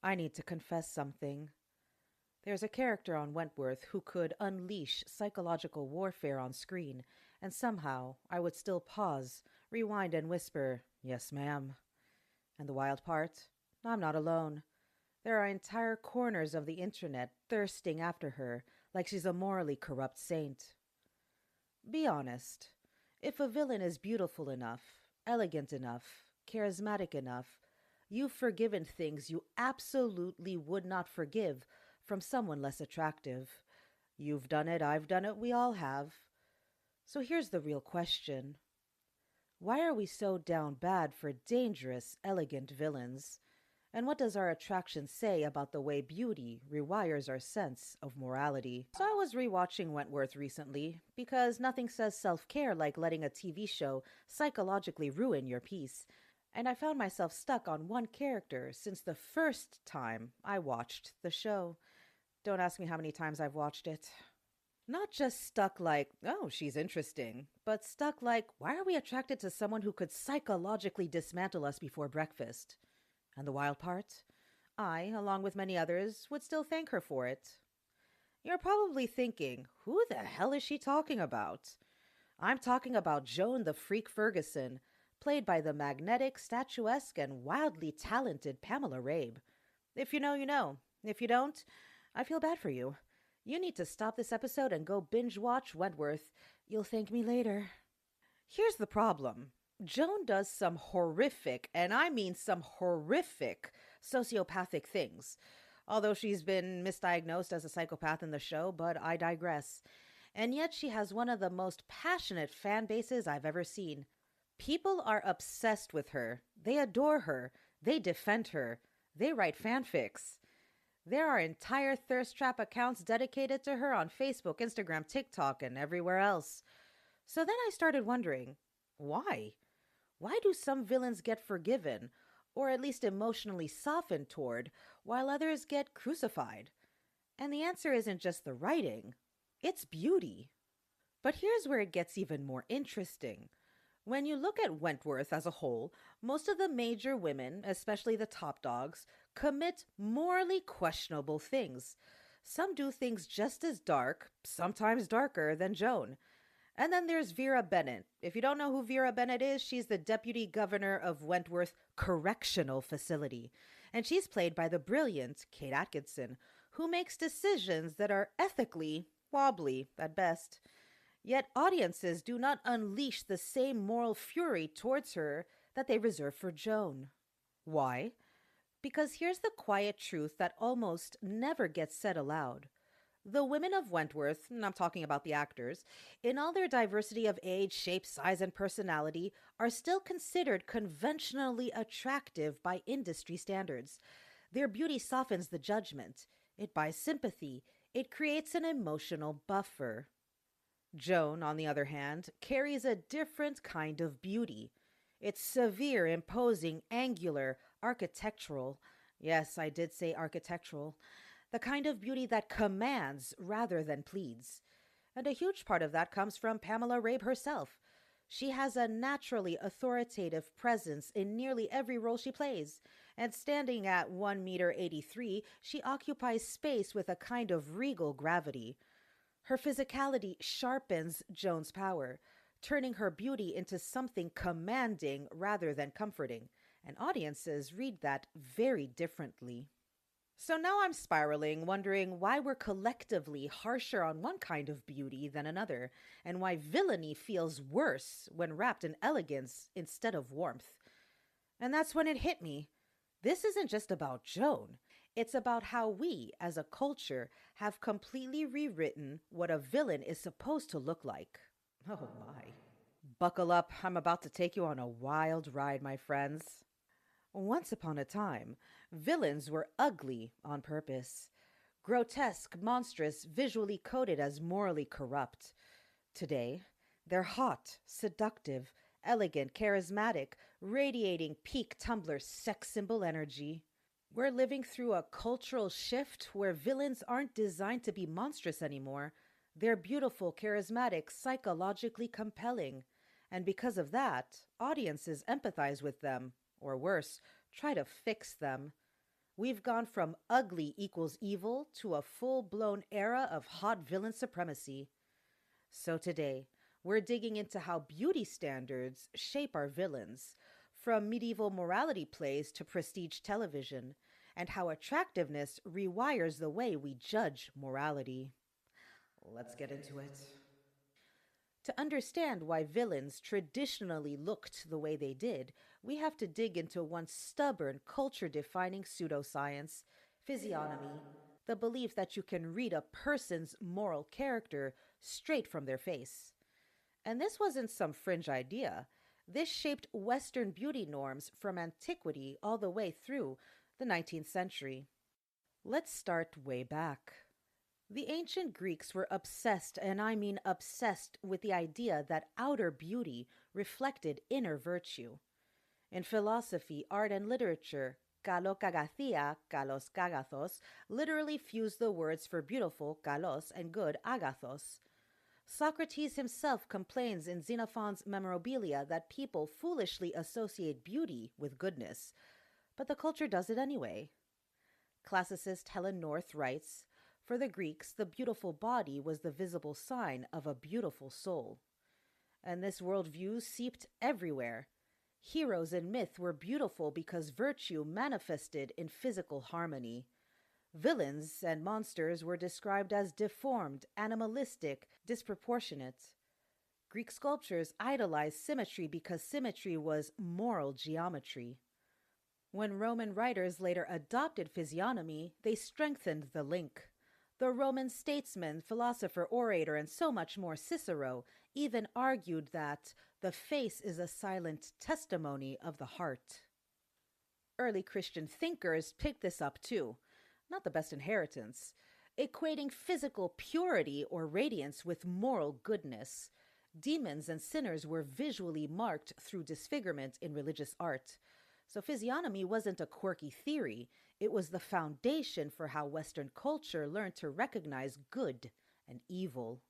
I need to confess something. There's a character on Wentworth who could unleash psychological warfare on screen, and somehow I would still pause, rewind, and whisper, "Yes, ma'am." And the wild part? I'm not alone. There are entire corners of the internet thirsting after her, like she's a morally corrupt saint. Be honest. If a villain is beautiful enough, elegant enough, charismatic enough, you've forgiven things you absolutely would not forgive from someone less attractive. You've done it, I've done it, we all have. So here's the real question. Why are we so down bad for dangerous, elegant villains? And what does our attraction say about the way beauty rewires our sense of morality? So I was rewatching Wentworth recently because nothing says self care like letting a TV show psychologically ruin your peace. And I found myself stuck on one character since the first time I watched the show. Don't ask me how many times I've watched it. Not just stuck like, oh, she's interesting, but stuck like, why are we attracted to someone who could psychologically dismantle us before breakfast? And the wild part? I, along with many others, would still thank her for it. You're probably thinking, who the hell is she talking about? I'm talking about Joan the Freak Ferguson, played by the magnetic, statuesque, and wildly talented Pamela Rabe. If you know, you know. If you don't, I feel bad for you. You need to stop this episode and go binge watch Wentworth. You'll thank me later. Here's the problem. Joan does some horrific, and I mean some horrific, sociopathic things. Although she's been misdiagnosed as a psychopath in the show, but I digress. And yet she has one of the most passionate fan bases I've ever seen. People are obsessed with her. They adore her. They defend her. They write fanfics. There are entire thirst trap accounts dedicated to her on Facebook, Instagram, TikTok, and everywhere else. So then I started wondering, why? Why do some villains get forgiven, or at least emotionally softened toward, while others get crucified? And the answer isn't just the writing, it's beauty. But here's where it gets even more interesting. When you look at Wentworth as a whole, most of the major women, especially the top dogs, commit morally questionable things. Some do things just as dark, sometimes darker, than Joan. And then there's Vera Bennett. If you don't know who Vera Bennett is, she's the deputy governor of Wentworth Correctional Facility. And she's played by the brilliant Kate Atkinson, who makes decisions that are ethically wobbly at best. Yet audiences do not unleash the same moral fury towards her that they reserve for Joan. Why? Because here's the quiet truth that almost never gets said aloud. The women of Wentworth, and I'm talking about the actors, in all their diversity of age, shape, size, and personality, are still considered conventionally attractive by industry standards. Their beauty softens the judgment. It buys sympathy. It creates an emotional buffer. Joan, on the other hand, carries a different kind of beauty. It's severe, imposing, angular, architectural. Yes, I did say architectural. The kind of beauty that commands rather than pleads. And a huge part of that comes from Pamela Rabe herself. She has a naturally authoritative presence in nearly every role she plays, and standing at 1 meter 83, she occupies space with a kind of regal gravity. Her physicality sharpens Joan's power, turning her beauty into something commanding rather than comforting, and audiences read that very differently. So now I'm spiraling, wondering why we're collectively harsher on one kind of beauty than another, and why villainy feels worse when wrapped in elegance instead of warmth. And that's when it hit me. This isn't just about Joan. It's about how we, as a culture, have completely rewritten what a villain is supposed to look like. Oh my. Buckle up, I'm about to take you on a wild ride, my friends. Once upon a time, villains were ugly on purpose. Grotesque, monstrous, visually coded as morally corrupt. Today, they're hot, seductive, elegant, charismatic, radiating peak Tumblr sex symbol energy. We're living through a cultural shift where villains aren't designed to be monstrous anymore. They're beautiful, charismatic, psychologically compelling. And because of that, audiences empathize with them, or worse, try to fix them. We've gone from ugly equals evil to a full blown era of hot villain supremacy. So today, we're digging into how beauty standards shape our villains, from medieval morality plays to prestige television, and how attractiveness rewires the way we judge morality. Let's get into it. To understand why villains traditionally looked the way they did, we have to dig into one stubborn, culture defining pseudoscience: physiognomy, the belief that you can read a person's moral character straight from their face. And this wasn't some fringe idea. This shaped Western beauty norms from antiquity all the way through the 19th century. Let's start way back. The ancient Greeks were obsessed, and I mean obsessed, with the idea that outer beauty reflected inner virtue. In philosophy, art, and literature, kalokagathia, kalos kagathos, literally fused the words for beautiful, kalos, and good, agathos. Socrates himself complains in Xenophon's Memorabilia that people foolishly associate beauty with goodness, but the culture does it anyway. Classicist Helen North writes, "For the Greeks, the beautiful body was the visible sign of a beautiful soul." And this worldview seeped everywhere. Heroes in myth were beautiful because virtue manifested in physical harmony. Villains and monsters were described as deformed, animalistic, disproportionate. Greek sculptures idolized symmetry because symmetry was moral geometry. When Roman writers later adopted physiognomy, they strengthened the link. The Roman statesman, philosopher, orator, and so much more, Cicero, even argued that the face is a silent testimony of the heart. Early Christian thinkers picked this up too. Not the best inheritance, equating physical purity or radiance with moral goodness. Demons and sinners were visually marked through disfigurement in religious art. So physiognomy wasn't a quirky theory, it was the foundation for how Western culture learned to recognize good and evil.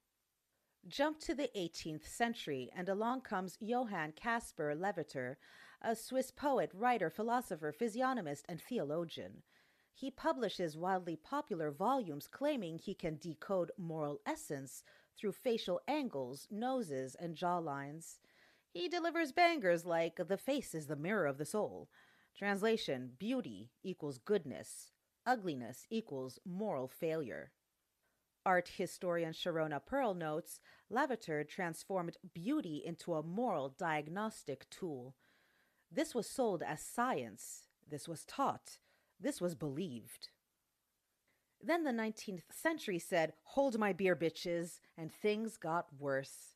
Jump to the 18th century, and along comes Johann Caspar Lavater, a Swiss poet, writer, philosopher, physiognomist, and theologian. He publishes wildly popular volumes claiming he can decode moral essence through facial angles, noses, and jawlines. He delivers bangers like "the face is the mirror of the soul." Translation: beauty equals goodness, ugliness equals moral failure. Art historian Sharona Pearl notes, Lavater transformed beauty into a moral diagnostic tool. This was sold as science. This was taught. This was believed. Then the 19th century said, "Hold my beer, bitches," and things got worse.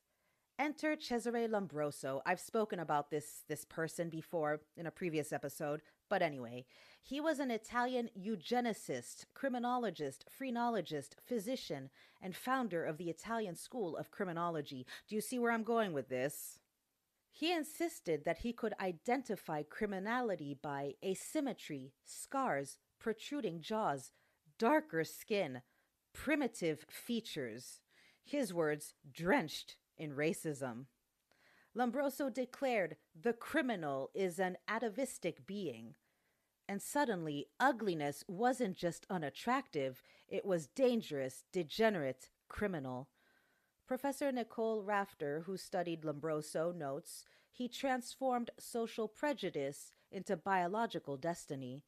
Enter Cesare Lombroso. I've spoken about this person before in a previous episode, but anyway, he was an Italian eugenicist, criminologist, phrenologist, physician, and founder of the Italian School of Criminology. Do you see where I'm going with this? He insisted that he could identify criminality by asymmetry, scars, protruding jaws, darker skin, primitive features. His words, drenched in racism. Lombroso declared the criminal is an atavistic being. And suddenly, ugliness wasn't just unattractive, it was dangerous, degenerate, criminal. Professor Nicole Rafter, who studied Lombroso, notes he transformed social prejudice into biological destiny.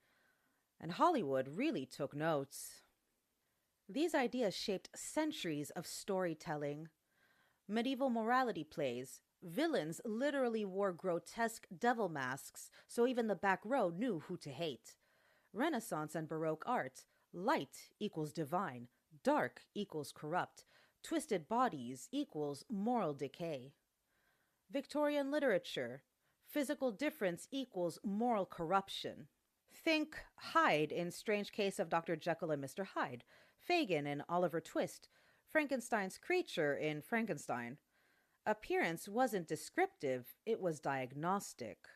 And Hollywood really took notes. These ideas shaped centuries of storytelling. Medieval morality plays, villains literally wore grotesque devil masks, so even the back row knew who to hate. Renaissance and Baroque art, light equals divine, dark equals corrupt, twisted bodies equals moral decay. Victorian literature, physical difference equals moral corruption. Think Hyde in Strange Case of Dr. Jekyll and Mr. Hyde, Fagin in Oliver Twist, Frankenstein's creature in Frankenstein. Appearance wasn't descriptive, it was diagnostic.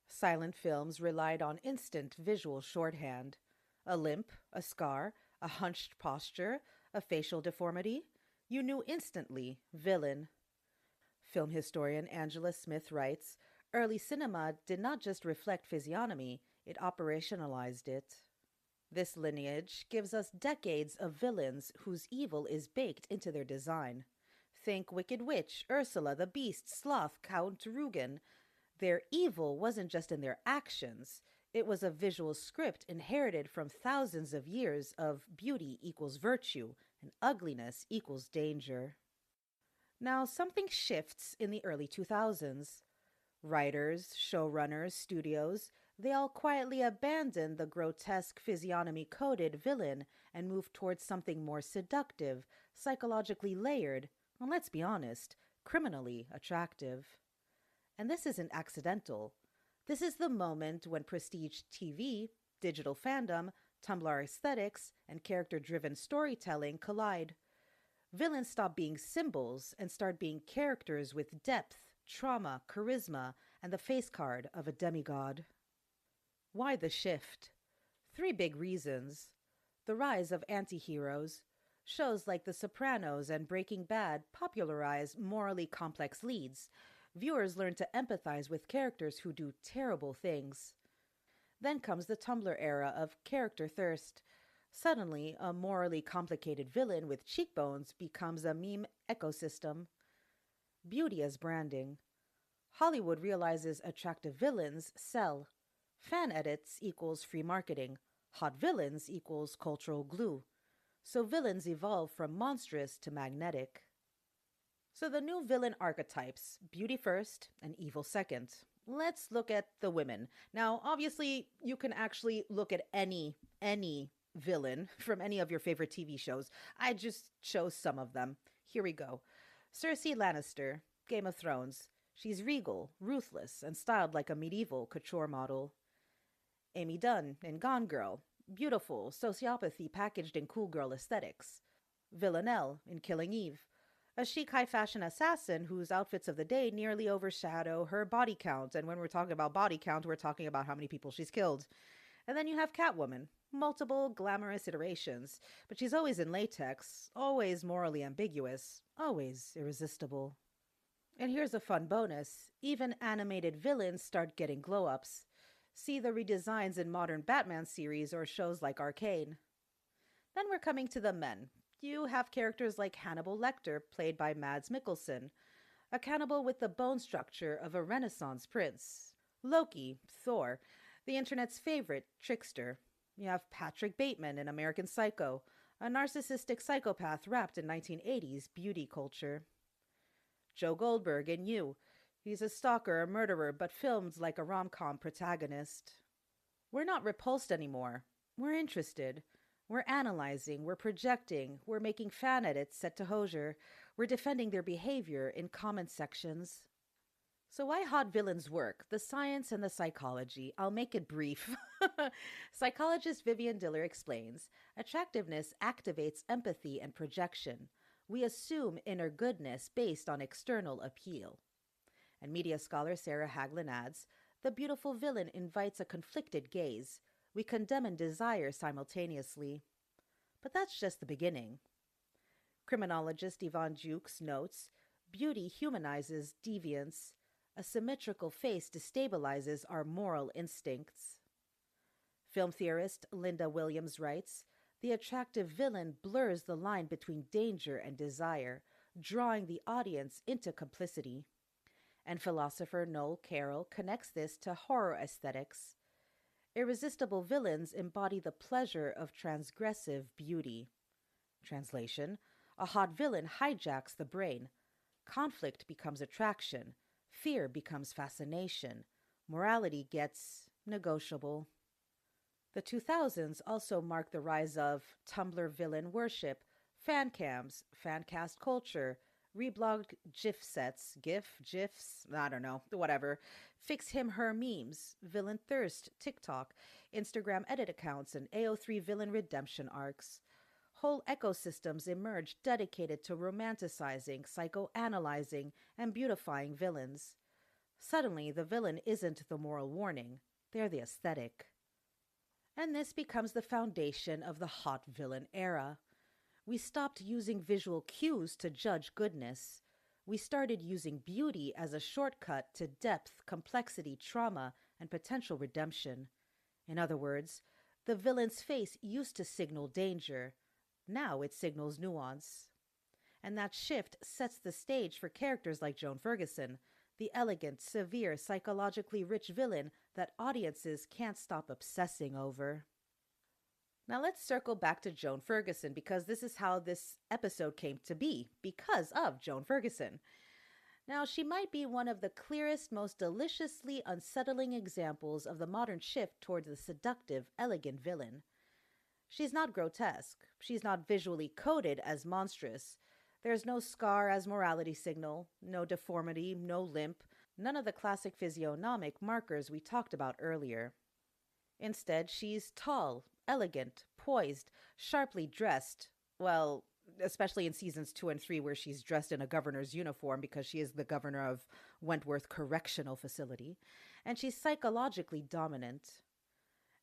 Silent films relied on instant visual shorthand. A limp, a scar, a hunched posture, a facial deformity. You knew instantly, villain. Film historian Angela Smith writes, early cinema did not just reflect physiognomy, it operationalized it. This lineage gives us decades of villains whose evil is baked into their design. Think Wicked Witch, Ursula, the Beast, Sloth, Count Rugen. Their evil wasn't just in their actions, it was a visual script inherited from thousands of years of beauty equals virtue and ugliness equals danger. Now, something shifts in the early 2000s. Writers, showrunners, studios, they all quietly abandoned the grotesque physiognomy coded villain and moved towards something more seductive, psychologically layered, and let's be honest, criminally attractive. And this isn't accidental. This is the moment when prestige TV, digital fandom, Tumblr aesthetics, and character driven storytelling collide. Villains stop being symbols and start being characters with depth, trauma, charisma, and the face card of a demigod. Why the shift? Three big reasons. The rise of anti-heroes. Shows like The Sopranos and Breaking Bad popularize morally complex leads. Viewers learn to empathize with characters who do terrible things. Then comes the Tumblr era of character thirst. Suddenly, a morally complicated villain with cheekbones becomes a meme ecosystem. Beauty as branding. Hollywood realizes attractive villains sell. Fan edits equals free marketing. Hot villains equals cultural glue. So villains evolve from monstrous to magnetic. So the new villain archetypes, beauty first and evil second. Let's look at the women. Now, obviously, you can actually look at any villain from any of your favorite TV shows. I just chose some of them. Here we go. Cersei Lannister, Game of Thrones. She's regal, ruthless, and styled like a medieval couture model. Amy Dunn in Gone Girl. Beautiful, sociopathy packaged in cool girl aesthetics. Villanelle in Killing Eve. A chic high fashion assassin whose outfits of the day nearly overshadow her body count. And when we're talking about body count, we're talking about how many people she's killed. And then you have Catwoman. Multiple glamorous iterations. But she's always in latex, always morally ambiguous, always irresistible. And here's a fun bonus. Even animated villains start getting glow-ups. See the redesigns in modern Batman series or shows like Arcane. Then we're coming to the men. You have characters like Hannibal Lecter, played by Mads Mikkelsen, a cannibal with the bone structure of a Renaissance prince. Loki, Thor, the internet's favorite trickster. You have Patrick Bateman in American Psycho, a narcissistic psychopath wrapped in 1980s beauty culture. Joe Goldberg in You. He's a stalker, a murderer, but filmed like a rom-com protagonist. We're not repulsed anymore. We're interested. We're analyzing, we're projecting, we're making fan edits set to hosiery, we're defending their behavior in comment sections. So why hot villains work? The science and the psychology. I'll make it brief. Psychologist Vivian Diller explains, attractiveness activates empathy and projection. We assume inner goodness based on external appeal. And media scholar Sarah Haglin adds, the beautiful villain invites a conflicted gaze. We condemn and desire simultaneously. But that's just the beginning. Criminologist Yvonne Jukes notes, beauty humanizes deviance. A symmetrical face destabilizes our moral instincts. Film theorist Linda Williams writes, the attractive villain blurs the line between danger and desire, drawing the audience into complicity. And philosopher Noel Carroll connects this to horror aesthetics. Irresistible villains embody the pleasure of transgressive beauty. Translation, a hot villain hijacks the brain. Conflict becomes attraction. Fear becomes fascination. Morality gets negotiable. The 2000s also marked the rise of Tumblr villain worship, fan cams, fan cast culture, reblogged GIF sets, GIFs, I don't know, whatever, fix him, her memes, villain thirst, TikTok, Instagram edit accounts, and AO3 villain redemption arcs. Whole ecosystems emerged dedicated to romanticizing, psychoanalyzing, and beautifying villains. Suddenly, the villain isn't the moral warning, they're the aesthetic. And this becomes the foundation of the hot villain era. We stopped using visual cues to judge goodness. We started using beauty as a shortcut to depth, complexity, trauma, and potential redemption. In other words, The villain's face used to signal danger. Now it signals nuance. And that shift sets the stage for characters like Joan Ferguson, the elegant, severe, psychologically rich villain that audiences can't stop obsessing over. Now let's circle back to Joan Ferguson because this is how this episode came to be, because of Joan Ferguson. Now, she might be one of the clearest, most deliciously unsettling examples of the modern shift towards the seductive, elegant villain. She's not grotesque. She's not visually coded as monstrous. There's no scar as morality signal, no deformity, no limp, none of the classic physiognomic markers we talked about earlier. Instead, she's tall, elegant, poised, sharply dressed. Well, especially in seasons 2 and 3, where she's dressed in a governor's uniform because she is the governor of Wentworth Correctional Facility. And she's psychologically dominant.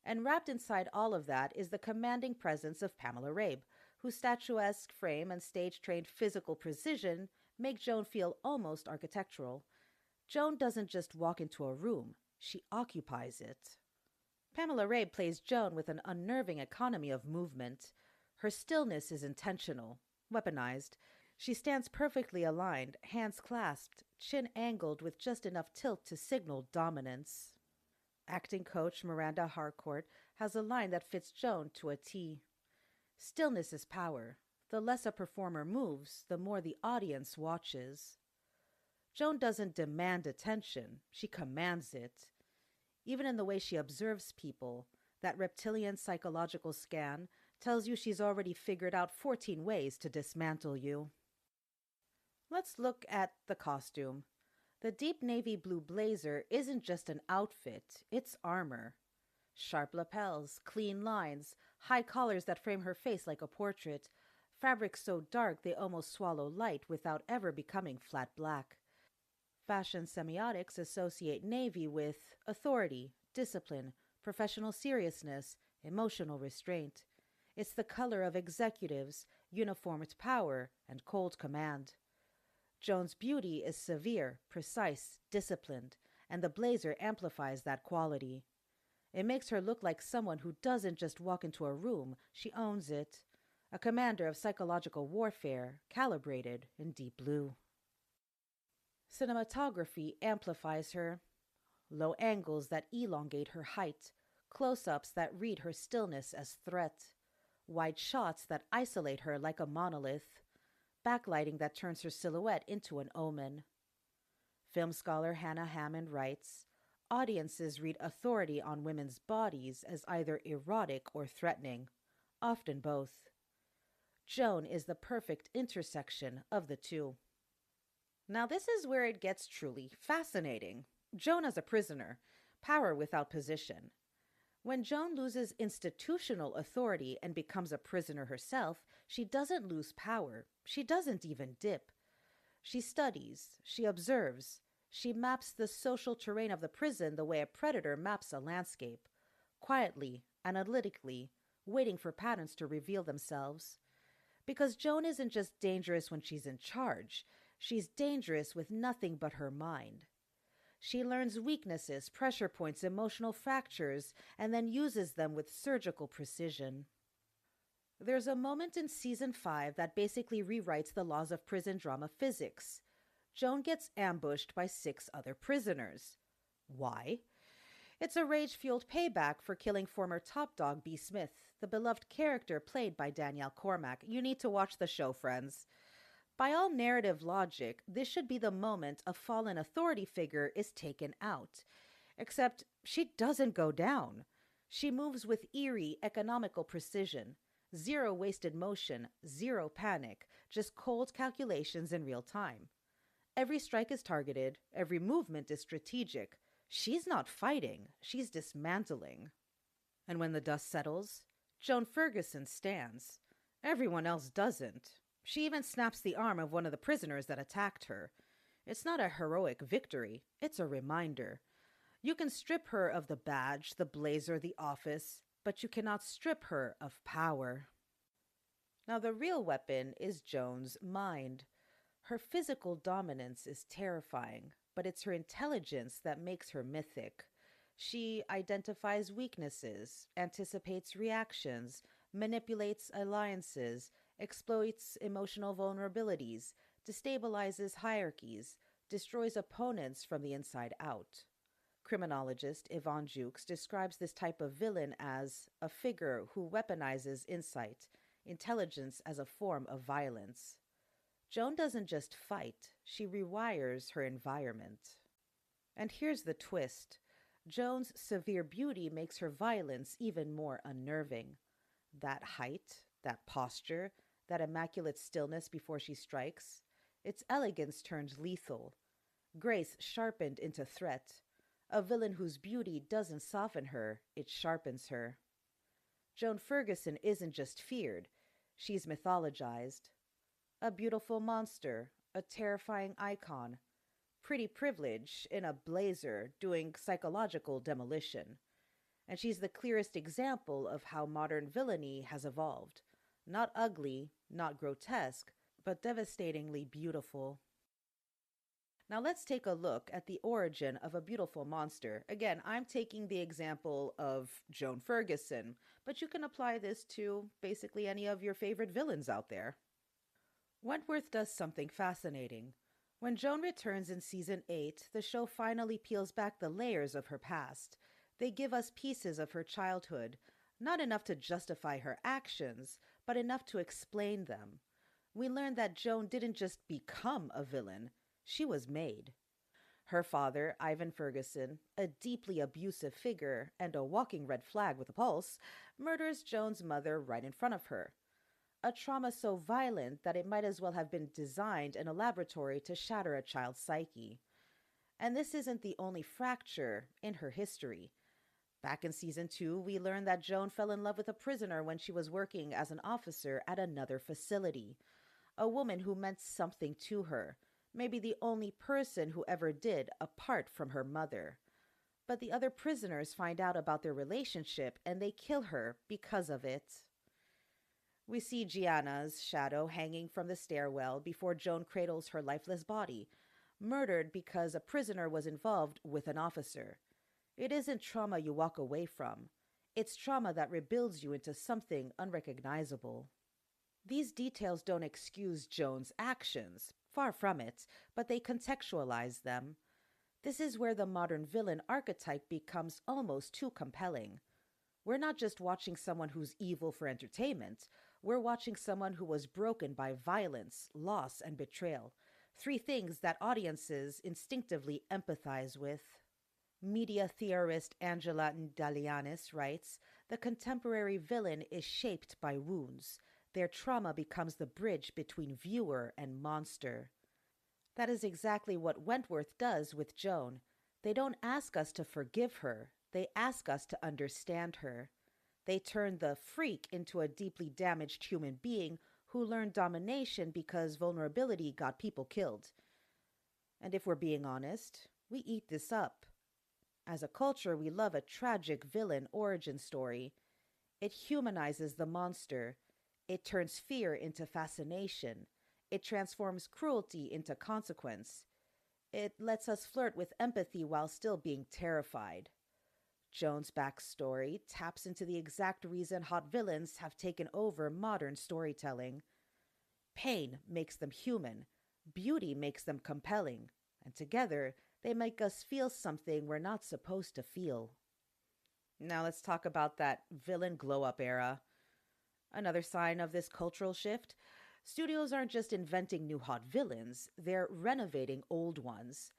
And wrapped inside all of that is the commanding presence of Pamela Rabe, whose statuesque frame and stage-trained physical precision make Joan feel almost architectural. Joan doesn't just walk into a room, she occupies it. Pamela Rabe plays Joan with an unnerving economy of movement. Her stillness is intentional, weaponized. She stands perfectly aligned, hands clasped, chin angled with just enough tilt to signal dominance. Acting coach Miranda Harcourt has a line that fits Joan to a T. Stillness is power. The less a performer moves, the more the audience watches. Joan doesn't demand attention, she commands it. Even in the way she observes people, that reptilian psychological scan tells you she's already figured out 14 ways to dismantle you. Let's look at the costume. The deep navy blue blazer isn't just an outfit, it's armor. Sharp lapels, clean lines, high collars that frame her face like a portrait, fabrics so dark they almost swallow light without ever becoming flat black. Fashion semiotics associate navy with authority, discipline, professional seriousness, emotional restraint. It's the color of executives, uniformed power, and cold command. Joan's beauty is severe, precise, disciplined, and the blazer amplifies that quality. It makes her look like someone who doesn't just walk into a room, she owns it. A commander of psychological warfare, calibrated in deep blue. Cinematography amplifies her. Low angles that elongate her height, close-ups that read her stillness as threat, wide shots that isolate her like a monolith, backlighting that turns her silhouette into an omen. Film scholar Hannah Hammond writes, audiences read authority on women's bodies as either erotic or threatening, often both. Joan is the perfect intersection of the two. Now this is where it gets truly fascinating. Joan as a prisoner, power without position. When Joan loses institutional authority and becomes a prisoner herself, she doesn't lose power. She doesn't even dip. She studies, she observes, she maps the social terrain of the prison the way a predator maps a landscape, quietly, analytically, waiting for patterns to reveal themselves. Because Joan isn't just dangerous when she's in charge, she's dangerous with nothing but her mind. She learns weaknesses, pressure points, emotional fractures, and then uses them with surgical precision. There's a moment in season 5 that basically rewrites the laws of prison drama physics. Joan gets ambushed by 6 other prisoners. Why? It's a rage-fueled payback for killing former top dog B. Smith, the beloved character played by Danielle Cormack. You need to watch the show, friends. By all narrative logic, this should be the moment a fallen authority figure is taken out. Except she doesn't go down. She moves with eerie, economical precision. Zero wasted motion, zero panic, just cold calculations in real time. Every strike is targeted, every movement is strategic. She's not fighting, she's dismantling. And when the dust settles, Joan Ferguson stands. Everyone else doesn't. She even snaps the arm of one of the prisoners that attacked her. It's not a heroic victory, it's a reminder. You can strip her of the badge, the blazer, the office, but you cannot strip her of power. Now the real weapon is Joan's mind. Her physical dominance is terrifying, but it's her intelligence that makes her mythic. She identifies weaknesses, anticipates reactions, manipulates alliances, exploits emotional vulnerabilities, destabilizes hierarchies, destroys opponents from the inside out. Criminologist Yvonne Jukes describes this type of villain as a figure who weaponizes insight, intelligence as a form of violence. Joan doesn't just fight, she rewires her environment. And here's the twist: Joan's severe beauty makes her violence even more unnerving. That height, that posture, that immaculate stillness before she strikes, its elegance turns lethal, grace sharpened into threat. A villain whose beauty doesn't soften her, it sharpens her. Joan Ferguson isn't just feared, she's mythologized. A beautiful monster, a terrifying icon, pretty privilege in a blazer doing psychological demolition. And she's the clearest example of how modern villainy has evolved. Not ugly, not grotesque, but devastatingly beautiful. Now let's take a look at the origin of a beautiful monster. Again, I'm taking the example of Joan Ferguson, but you can apply this to basically any of your favorite villains out there. Wentworth does something fascinating. When Joan returns in season 8, the show finally peels back the layers of her past. They give us pieces of her childhood, not enough to justify her actions, but enough to explain them. We learn that Joan didn't just become a villain, she was made. Her father, Ivan Ferguson, a deeply abusive figure and a walking red flag with a pulse, murders Joan's mother right in front of her. A trauma so violent that it might as well have been designed in a laboratory to shatter a child's psyche. And this isn't the only fracture in her history. Back in season 2, we learn that Joan fell in love with a prisoner when she was working as an officer at another facility. A woman who meant something to her, maybe the only person who ever did apart from her mother. But the other prisoners find out about their relationship and they kill her because of it. We see Gianna's shadow hanging from the stairwell before Joan cradles her lifeless body, murdered because a prisoner was involved with an officer. It isn't trauma you walk away from. It's trauma that rebuilds you into something unrecognizable. These details don't excuse Joan's actions, far from it, but they contextualize them. This is where the modern villain archetype becomes almost too compelling. We're not just watching someone who's evil for entertainment. We're watching someone who was broken by violence, loss, and betrayal. Three things that audiences instinctively empathize with. Media theorist Angela Ndalianis writes, "The contemporary villain is shaped by wounds. Their trauma becomes the bridge between viewer and monster." That is exactly what Wentworth does with Joan. They don't ask us to forgive her. They ask us to understand her. They turn the freak into a deeply damaged human being who learned domination because vulnerability got people killed. And if we're being honest, we eat this up. As a culture, we love a tragic villain origin story. It humanizes the monster. It turns fear into fascination. It transforms cruelty into consequence. It lets us flirt with empathy while still being terrified. Joan's backstory taps into the exact reason hot villains have taken over modern storytelling. Pain makes them human. Beauty makes them compelling. And together, they make us feel something we're not supposed to feel. Now let's talk about that villain glow-up era. Another sign of this cultural shift: studios aren't just inventing new hot villains, they're renovating old ones.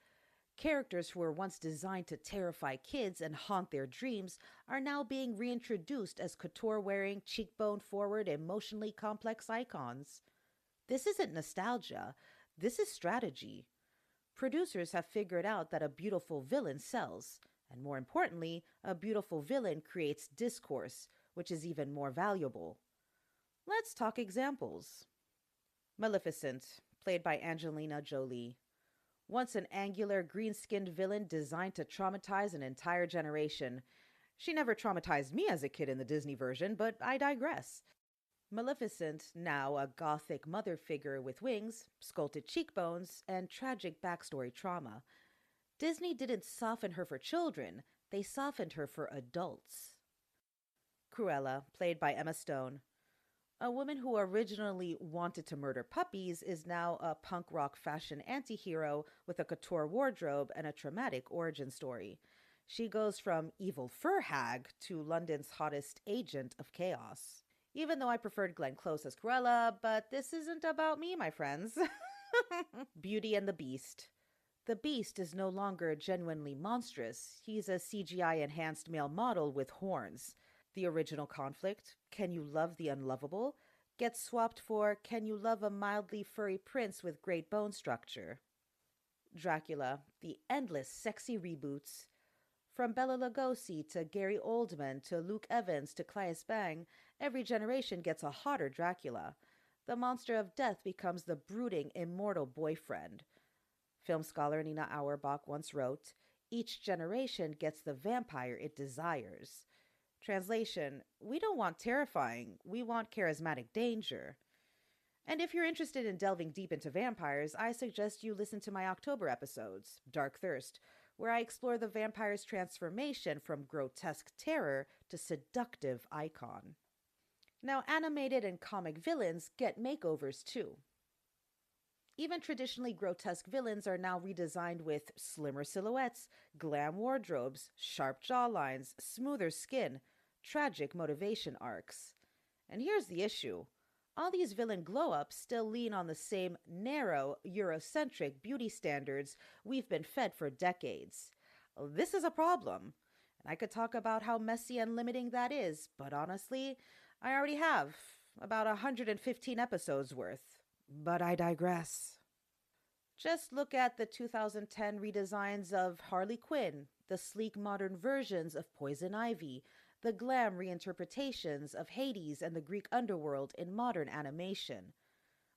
Characters who were once designed to terrify kids and haunt their dreams are now being reintroduced as couture-wearing, cheekbone-forward, emotionally complex icons. This isn't nostalgia, this is strategy. Producers have figured out that a beautiful villain sells, and more importantly, a beautiful villain creates discourse, which is even more valuable. Let's talk examples. Maleficent, played by Angelina Jolie. Once an angular, green-skinned villain designed to traumatize an entire generation. She never traumatized me as a kid in the Disney version, but I digress. Maleficent, now a gothic mother figure with wings, sculpted cheekbones, and tragic backstory trauma. Disney didn't soften her for children, They softened her for adults. Cruella, played by Emma Stone. A woman who originally wanted to murder puppies is now a punk rock fashion antihero with a couture wardrobe and a traumatic origin story. She goes from evil fur hag to London's hottest agent of chaos. Even though I preferred Glenn Close as Cruella, but this isn't about me, my friends. Beauty and the Beast. The Beast is no longer genuinely monstrous. He's a CGI enhanced male model with horns. The original conflict, can you love the unlovable, gets swapped for can you love a mildly furry prince with great bone structure. Dracula, the endless sexy reboots. From Bela Lugosi to Gary Oldman to Luke Evans to Claes Bang, every generation gets a hotter Dracula. The monster of death becomes the brooding, immortal boyfriend. Film scholar Nina Auerbach once wrote, each generation gets the vampire it desires. Translation, we don't want terrifying, we want charismatic danger. And if you're interested in delving deep into vampires, I suggest you listen to my October episodes, Dark Thirst, where I explore the vampire's transformation from grotesque terror to seductive icon. Now, animated and comic villains get makeovers too. Even traditionally grotesque villains are now redesigned with slimmer silhouettes, glam wardrobes, sharp jawlines, smoother skin, tragic motivation arcs. And here's the issue. All these villain glow-ups still lean on the same narrow, Eurocentric beauty standards we've been fed for decades. This is a problem. And I could talk about how messy and limiting that is, but honestly, I already have about 115 episodes worth. But I digress. Just look at the 2010 redesigns of Harley Quinn, the sleek modern versions of Poison Ivy, the glam reinterpretations of Hades and the Greek underworld in modern animation.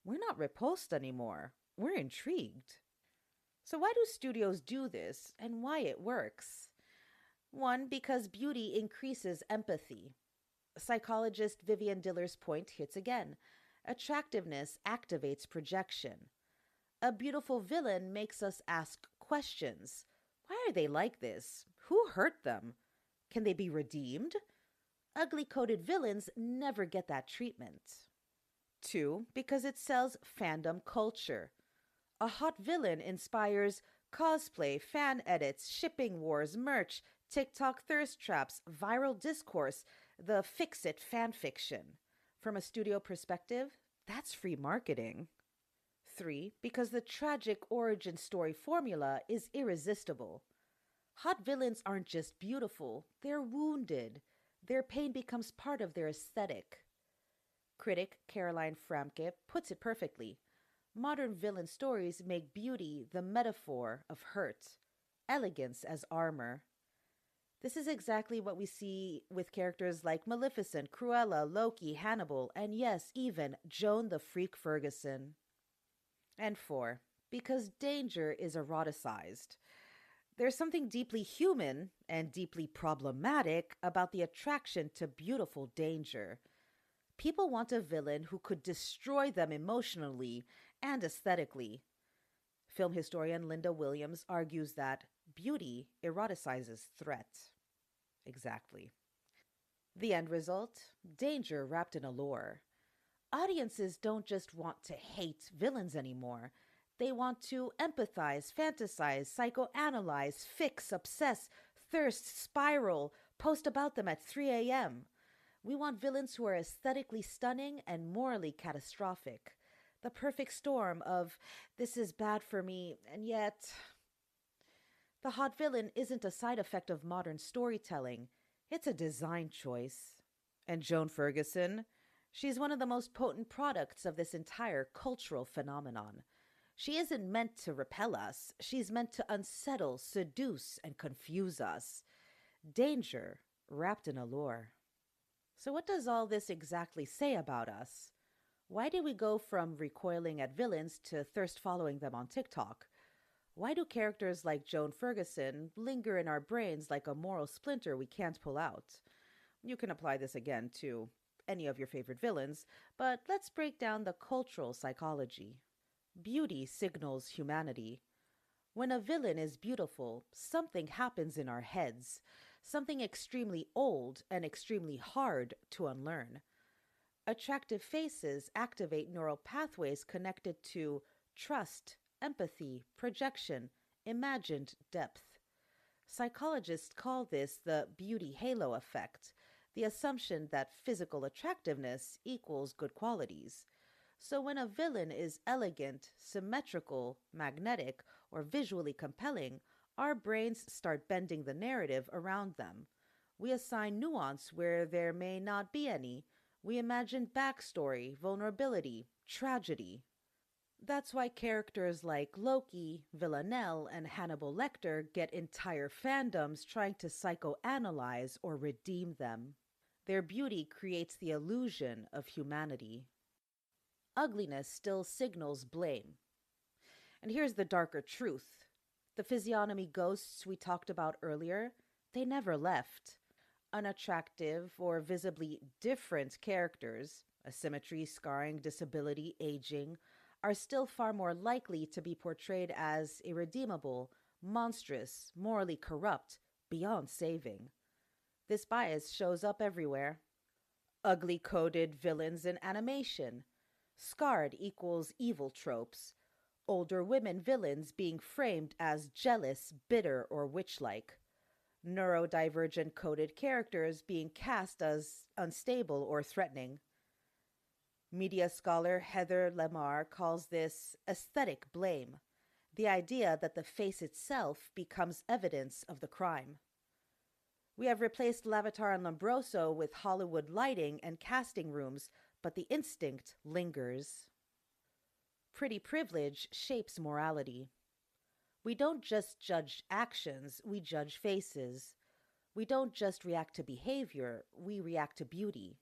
We're not repulsed anymore. We're intrigued. So why do studios do this and why it works? One, because beauty increases empathy. Psychologist Vivian Diller's point hits again. Attractiveness activates projection. A beautiful villain makes us ask questions. Why are they like this? Who hurt them? Can they be redeemed? Ugly-coated villains never get that treatment. Two, because it sells fandom culture. A hot villain inspires cosplay, fan edits, shipping wars, merch, TikTok thirst traps, viral discourse, the fix-it fanfiction. From a studio perspective, that's free marketing. Three, because the tragic origin story formula is irresistible. Hot villains aren't just beautiful, they're wounded. Their pain becomes part of their aesthetic. Critic Caroline Framke puts it perfectly. Modern villain stories make beauty the metaphor of hurt, elegance as armor. This is exactly what we see with characters like Maleficent, Cruella, Loki, Hannibal, and yes, even Joan the Freak Ferguson. And four, because danger is eroticized. There's something deeply human and deeply problematic about the attraction to beautiful danger. People want a villain who could destroy them emotionally and aesthetically. Film historian Linda Williams argues that beauty eroticizes threat. Exactly. The end result? Danger wrapped in allure. Audiences don't just want to hate villains anymore. They want to empathize, fantasize, psychoanalyze, fix, obsess, thirst, spiral, post about them at 3 a.m. We want villains who are aesthetically stunning and morally catastrophic. The perfect storm of, this is bad for me, and yet... The hot villain isn't a side effect of modern storytelling. It's a design choice. And Joan Ferguson? She's one of the most potent products of this entire cultural phenomenon. She isn't meant to repel us. She's meant to unsettle, seduce, and confuse us. Danger wrapped in allure. So what does all this exactly say about us? Why do we go from recoiling at villains to thirst following them on TikTok? Why do characters like Joan Ferguson linger in our brains like a moral splinter we can't pull out? You can apply this again to any of your favorite villains, but let's break down the cultural psychology. Beauty signals humanity. When a villain is beautiful, something happens in our heads, something extremely old and extremely hard to unlearn. Attractive faces activate neural pathways connected to trust, empathy, projection, imagined depth. Psychologists call this the beauty halo effect, the assumption that physical attractiveness equals good qualities. So when a villain is elegant, symmetrical, magnetic, or visually compelling, our brains start bending the narrative around them. We assign nuance where there may not be any. We imagine backstory, vulnerability, tragedy. That's why characters like Loki, Villanelle, and Hannibal Lecter get entire fandoms trying to psychoanalyze or redeem them. Their beauty creates the illusion of humanity. Ugliness still signals blame. And here's the darker truth. The physiognomy ghosts we talked about earlier, they never left. Unattractive or visibly different characters, asymmetry, scarring, disability, aging, are still far more likely to be portrayed as irredeemable, monstrous, morally corrupt, beyond saving. This bias shows up everywhere. Ugly coded villains in animation. Scarred equals evil tropes. Older women villains being framed as jealous, bitter, or witch like. Neurodivergent coded characters being cast as unstable or threatening. Media scholar Heather Lamar calls this aesthetic blame, the idea that the face itself becomes evidence of the crime. We have replaced Lavatar and Lombroso with Hollywood lighting and casting rooms, but the instinct lingers. Pretty privilege shapes morality. We don't just judge actions, we judge faces. We don't just react to behavior, we react to beauty.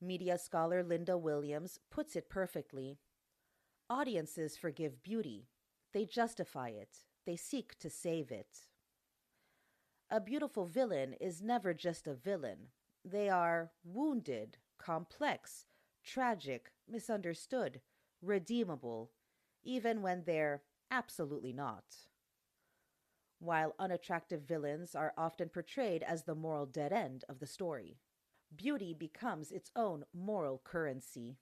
Media scholar Linda Williams puts it perfectly. Audiences forgive beauty. They justify it. They seek to save it. A beautiful villain is never just a villain. They are wounded, complex, tragic, misunderstood, redeemable, even when they're absolutely not. While unattractive villains are often portrayed as the moral dead end of the story, beauty becomes its own moral currency.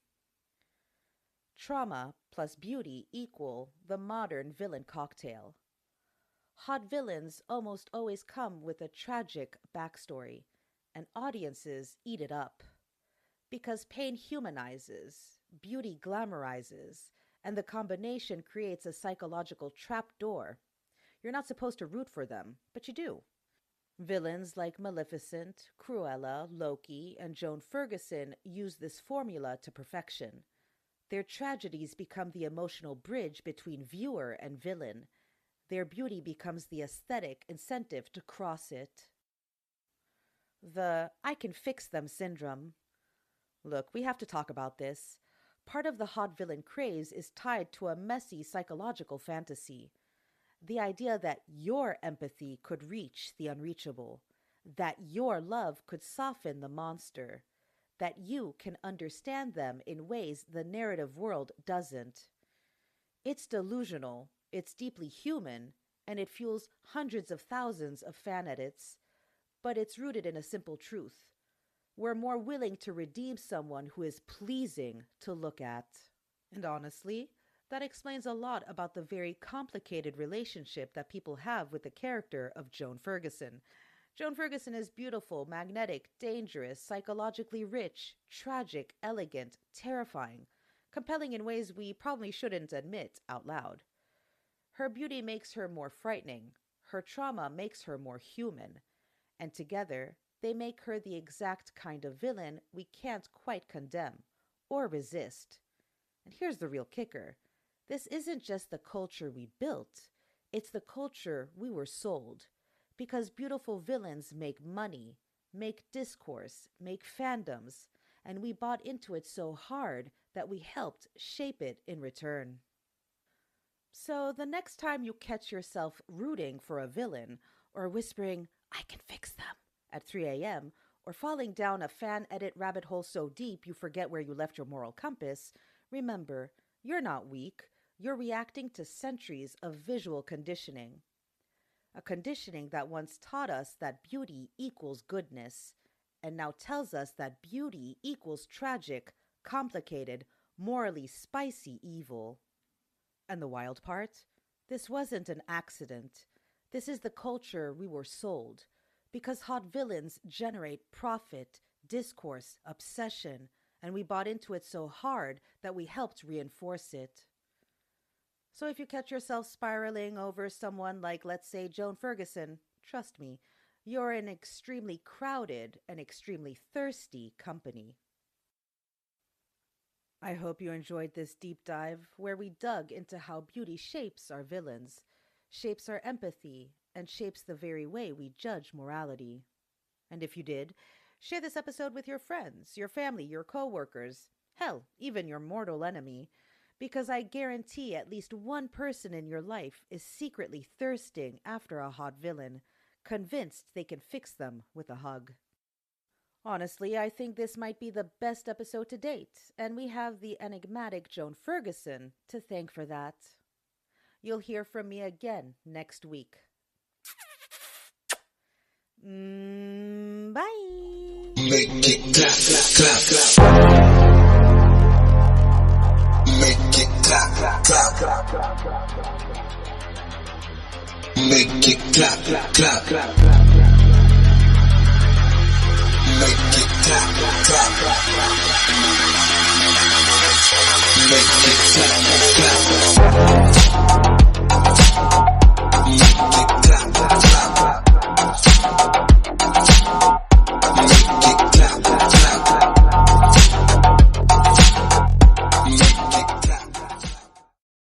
Trauma plus beauty equal the modern villain cocktail. Hot villains almost always come with a tragic backstory, and audiences eat it up. Because pain humanizes, beauty glamorizes, and the combination creates a psychological trapdoor. You're not supposed to root for them, but you do. Villains like Maleficent, Cruella, Loki, and Joan Ferguson use this formula to perfection. Their tragedies become the emotional bridge between viewer and villain. Their beauty becomes the aesthetic incentive to cross it. The "I can fix them" syndrome. Look, we have to talk about this. Part of the hot villain craze is tied to a messy psychological fantasy. The idea that your empathy could reach the unreachable, that your love could soften the monster, that you can understand them in ways the narrative world doesn't. It's delusional, it's deeply human, and it fuels hundreds of thousands of fan edits, but it's rooted in a simple truth. We're more willing to redeem someone who is pleasing to look at. And honestly, that explains a lot about the very complicated relationship that people have with the character of Joan Ferguson. Joan Ferguson is beautiful, magnetic, dangerous, psychologically rich, tragic, elegant, terrifying, compelling in ways we probably shouldn't admit out loud. Her beauty makes her more frightening. Her trauma makes her more human. And together, they make her the exact kind of villain we can't quite condemn or resist. And here's the real kicker. This isn't just the culture we built, it's the culture we were sold. Because beautiful villains make money, make discourse, make fandoms, and we bought into it so hard that we helped shape it in return. So the next time you catch yourself rooting for a villain, or whispering, "I can fix them," at 3 a.m., or falling down a fan edit rabbit hole so deep you forget where you left your moral compass, remember, you're not weak. you're reacting to centuries of visual conditioning. A conditioning that once taught us that beauty equals goodness, and now tells us that beauty equals tragic, complicated, morally spicy evil. And the wild part? This wasn't an accident. This is the culture we were sold, because hot villains generate profit, discourse, obsession, and we bought into it so hard that we helped reinforce it. So if you catch yourself spiraling over someone like, let's say, Joan Ferguson, trust me, you're in extremely crowded and extremely thirsty company. I hope you enjoyed this deep dive where we dug into how beauty shapes our villains, shapes our empathy, and shapes the very way we judge morality. And if you did, share this episode with your friends, your family, your coworkers, hell, even your mortal enemy, because I guarantee at least one person in your life is secretly thirsting after a hot villain, convinced they can fix them with a hug. Honestly, I think this might be the best episode to date, and we have the enigmatic Joan Ferguson to thank for that. You'll hear from me again next week. Bye! Make it clap, clap, clap. Make it clap, clap, clap. Make it clap, clap, clap. Make it clap, clap. Make it clap, clap.